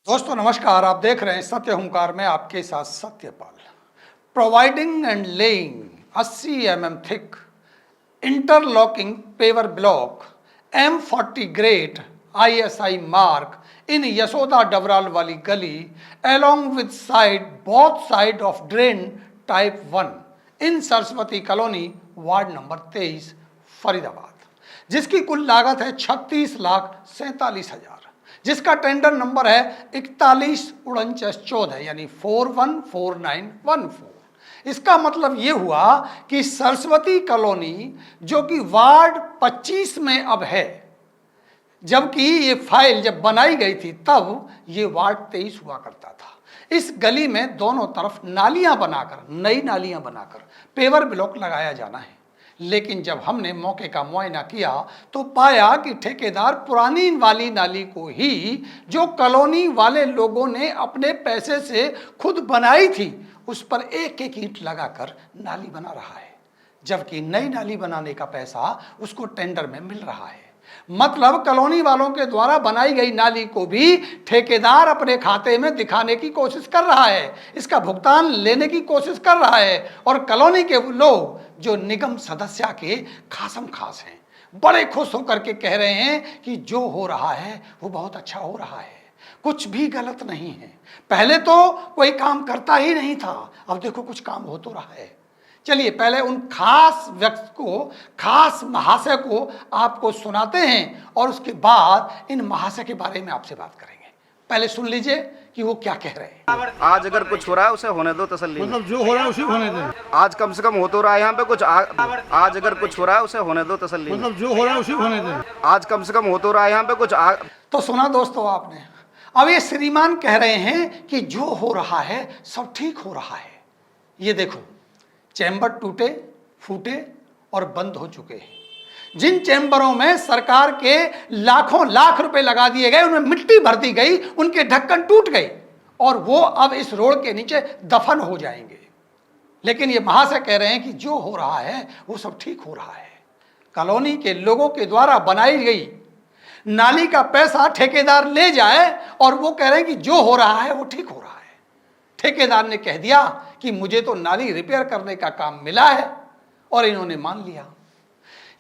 दोस्तों नमस्कार, आप देख रहे हैं सत्य हुंकार में आपके साथ Satyapal. Providing and laying 80 thick interlocking paver block M40 grade ISI mark in Yashoda Dabral वाली गली along with side both side of drain type 1 in Saraswati colony ward number 23 Faridabad, जिसकी कुल लागत है 36,47,000, जिसका टेंडर नंबर है 4149 यानी 414914। इसका मतलब ये हुआ कि सरस्वती कॉलोनी जो कि वार्ड 25 में अब है, जबकि ये फाइल जब बनाई गई थी तब ये वार्ड 23 हुआ करता था। इस गली में दोनों तरफ नालियां बनाकर, नई नालियां बनाकर पेवर ब्लॉक लगाया जाना है। लेकिन जब हमने मौके का मुआयना किया तो पाया कि ठेकेदार पुरानी वाली नाली को ही, जो कॉलोनी वाले लोगों ने अपने पैसे से खुद बनाई थी, उस पर एक एक ईंट लगाकर नाली बना रहा है, जबकि नई नाली बनाने का पैसा उसको टेंडर में मिल रहा है। मतलब कॉलोनी वालों के द्वारा बनाई गई नाली को भी ठेकेदार अपने खाते में दिखाने की कोशिश कर रहा है, इसका भुगतान लेने की कोशिश कर रहा है। और कॉलोनी के लोग जो निगम सदस्य के खासम खास हैं, बड़े खुश होकर के कह रहे हैं कि जो हो रहा है वो बहुत अच्छा हो रहा है, कुछ भी गलत नहीं है। पहले तो कोई काम करता ही नहीं था, अब देखो कुछ काम हो तो रहा है। चलिए पहले उन खास व्यक्ति को, खास महाशय को आपको सुनाते हैं और उसके बाद इन महाशय के बारे में आपसे बात करेंगे। पहले सुन लीजिए कि वो क्या कह रहे हैं। आज अगर कुछ हो रहा है उसे होने दो, तसल्ली। मतलब जो हो रहा है उसी को होने दें। आज कम से कम हो तो रहा है यहाँ पे कुछ। आज अगर कुछ हो रहा है उसे होने दो, तसल्ली। मतलब जो हो रहा है उसी को होने दें। आज कम से कम हो तो रहा है यहाँ पे कुछ। तो सुना दोस्तों आपने। अब ये श्रीमान कह रहे हैं कि जो हो रहा है सब ठीक हो रहा है। ये देखो, चैम्बर टूटे फूटे और बंद हो चुके हैं। जिन चैम्बरों में सरकार के लाखों लाख रुपए लगा दिए गए, उनमें मिट्टी भर दी गई, उनके ढक्कन टूट गए और वो अब इस रोड के नीचे दफन हो जाएंगे। लेकिन ये महाशय कह रहे हैं कि जो हो रहा है वो सब ठीक हो रहा है। कॉलोनी के लोगों के द्वारा बनाई गई नाली का पैसा ठेकेदार ले जाए और वो कह रहे हैं कि जो हो रहा है वो ठीक हो रहा है। ठेकेदार ने कह दिया कि मुझे तो नाली रिपेयर करने का काम मिला है और इन्होंने मान लिया।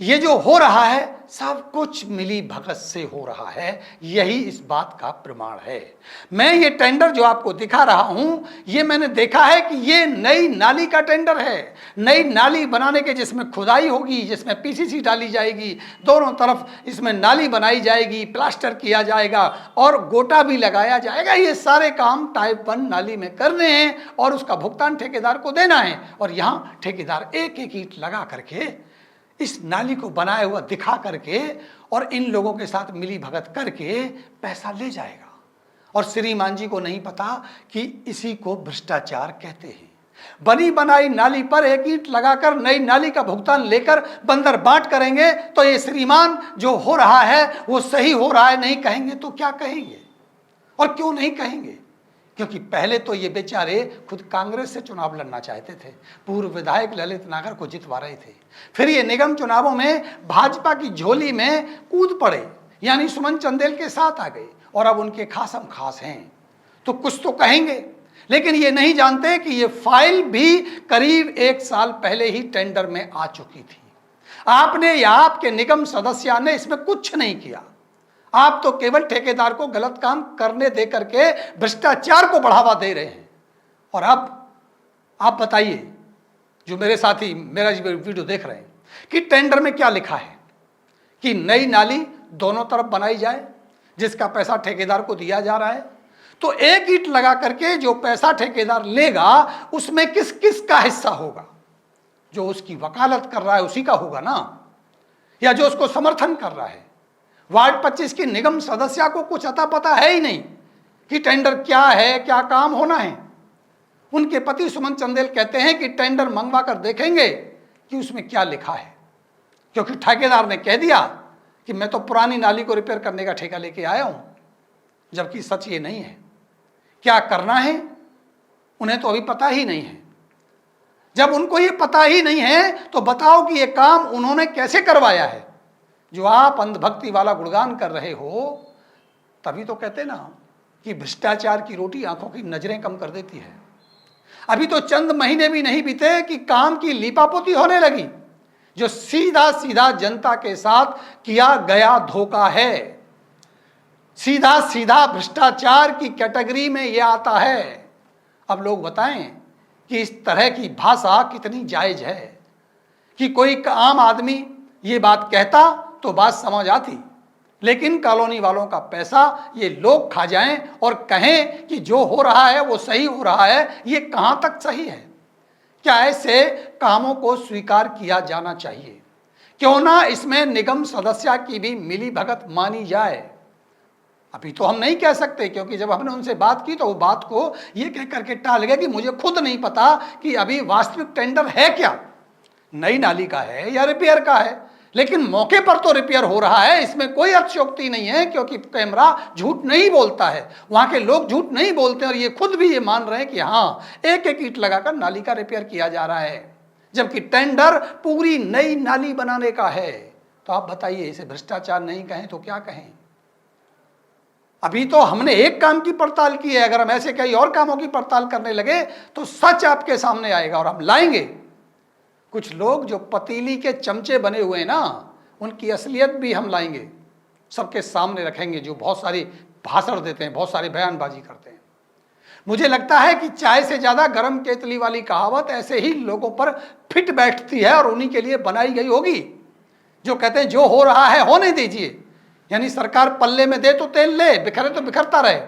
ये जो हो रहा है सब कुछ मिली भगत से हो रहा है, यही इस बात का प्रमाण है। मैं ये टेंडर जो आपको दिखा रहा हूं, ये मैंने देखा है कि ये नई नाली का टेंडर है। नई नाली बनाने के, जिसमें खुदाई होगी, जिसमें PCC डाली जाएगी, दोनों तरफ इसमें नाली बनाई जाएगी, प्लास्टर किया जाएगा और गोटा भी लगाया जाएगा। ये सारे काम टाइप 1 नाली में करने हैं और उसका भुगतान ठेकेदार को देना है। और यहाँ ठेकेदार एक एक ईंट लगा करके इस नाली को बनाया हुआ दिखा करके और इन लोगों के साथ मिली भगत करके पैसा ले जाएगा। और श्रीमान जी को नहीं पता कि इसी को भ्रष्टाचार कहते हैं। बनी बनाई नाली पर एक ईंट लगाकर नई नाली का भुगतान लेकर बंदर बांट करेंगे तो ये श्रीमान जो हो रहा है वो सही हो रहा है नहीं कहेंगे तो क्या कहेंगे? और क्यों नहीं कहेंगे? क्योंकि पहले तो ये बेचारे खुद कांग्रेस से चुनाव लड़ना चाहते थे, पूर्व विधायक ललित नागर को जितवा रहे थे। फिर ये निगम चुनावों में भाजपा की झोली में कूद पड़े, यानी सुमन चंदेल के साथ आ गए और अब उनके खासम खास हैं, तो कुछ तो कहेंगे। लेकिन ये नहीं जानते कि ये फाइल भी करीब 1 साल पहले ही टेंडर में आ चुकी थी। आपने या आपके निगम सदस्य ने इसमें कुछ नहीं किया। आप तो केवल ठेकेदार को गलत काम करने दे करके भ्रष्टाचार को बढ़ावा दे रहे हैं। और अब आप बताइए, जो मेरे साथी मेरा वीडियो देख रहे हैं, कि टेंडर में क्या लिखा है कि नई नाली दोनों तरफ बनाई जाए, जिसका पैसा ठेकेदार को दिया जा रहा है। तो एक ईंट लगा करके जो पैसा ठेकेदार लेगा उसमें किस किस का हिस्सा होगा? जो उसकी वकालत कर रहा है उसी का होगा ना, या जो उसको समर्थन कर रहा है? वार्ड 25 की निगम सदस्य को कुछ अता पता है ही नहीं कि टेंडर क्या है, क्या काम होना है। उनके पति सुमन चंदेल कहते हैं कि टेंडर मंगवा कर देखेंगे कि उसमें क्या लिखा है, क्योंकि ठेकेदार ने कह दिया कि मैं तो पुरानी नाली को रिपेयर करने का ठेका लेके आया हूं, जबकि सच ये नहीं है। क्या करना है उन्हें तो अभी पता ही नहीं है। जब उनको ये पता ही नहीं है तो बताओ कि ये काम उन्होंने कैसे करवाया है? जो आप अंधभक्ति वाला गुणगान कर रहे हो, तभी तो कहते ना कि भ्रष्टाचार की रोटी आंखों की नजरें कम कर देती है। अभी तो चंद महीने भी नहीं बीते कि काम की लीपापोती होने लगी, जो सीधा सीधा जनता के साथ किया गया धोखा है। सीधा सीधा भ्रष्टाचार की कैटेगरी में यह आता है। अब लोग बताएं कि इस तरह की भाषा कितनी जायज है कि कोई आम आदमी ये बात कहता तो बात समझ आती, लेकिन कॉलोनी वालों का पैसा ये लोग खा जाएं और कहें कि जो हो रहा है वो सही हो रहा है, ये कहां तक सही है? क्या ऐसे कामों को स्वीकार किया जाना चाहिए? क्यों ना इसमें निगम सदस्य की भी मिली भगत मानी जाए। अभी तो हम नहीं कह सकते, क्योंकि जब हमने उनसे बात की तो वो बात को ये कह करके टाल गए कि मुझे खुद नहीं पता कि अभी वास्तविक टेंडर है क्या, नई नाली का है या रिपेयर का है। लेकिन मौके पर तो रिपेयर हो रहा है, इसमें कोई अतिशयोक्ति नहीं है, क्योंकि कैमरा झूठ नहीं बोलता है, वहां के लोग झूठ नहीं बोलते और ये खुद भी ये मान रहे हैं कि हाँ, एक एक ईंट लगाकर नाली का रिपेयर किया जा रहा है, जबकि टेंडर पूरी नई नाली बनाने का है। तो आप बताइए, इसे भ्रष्टाचार नहीं कहें तो क्या कहें? अभी तो हमने एक काम की पड़ताल की है, अगर हम ऐसे कई और कामों की पड़ताल करने लगे तो सच आपके सामने आएगा और हम लाएंगे। कुछ लोग जो पतीली के चमचे बने हुए हैं ना, उनकी असलियत भी हम लाएंगे, सबके सामने रखेंगे, जो बहुत सारी भाषण देते हैं, बहुत सारी बयानबाजी करते हैं। मुझे लगता है कि चाय से ज्यादा गरम केतली वाली कहावत ऐसे ही लोगों पर फिट बैठती है और उन्हीं के लिए बनाई गई होगी, जो कहते हैं जो हो रहा है होने दीजिए, यानी सरकार पल्ले में दे तो तेल ले, बिखरे तो बिखरता रहे।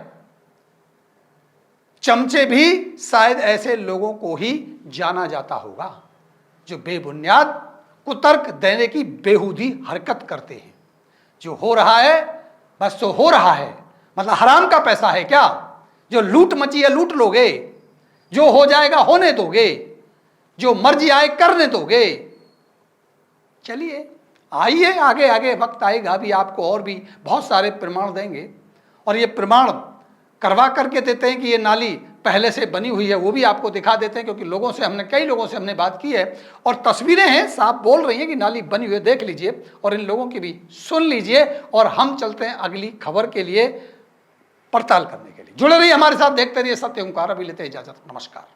चमचे भी शायद ऐसे लोगों को ही जाना जाता होगा जो बेबुनियाद कुतर्क देने की बेहूदी हरकत करते हैं। जो हो रहा है बस तो हो रहा है, मतलब हराम का पैसा है क्या? जो लूट मची है लूट लोगे, जो हो जाएगा होने दोगे, जो मर्जी आए करने दोगे। चलिए आइए, आगे आगे वक्त आएगा, अभी आपको और भी बहुत सारे प्रमाण देंगे, और ये प्रमाण करवा करके देते हैं कि ये नाली पहले से बनी हुई है, वो भी आपको दिखा देते हैं, क्योंकि लोगों से कई लोगों से हमने बात की है और तस्वीरें हैं, साफ बोल रही हैं कि नाली बनी हुई है, देख लीजिए और इन लोगों की भी सुन लीजिए। और हम चलते हैं अगली खबर के लिए, पड़ताल करने के लिए। जुड़े रहिए हमारे साथ, देखते रहिए सत्य ओंकार। अभी लेते हैं इजाजत, नमस्कार।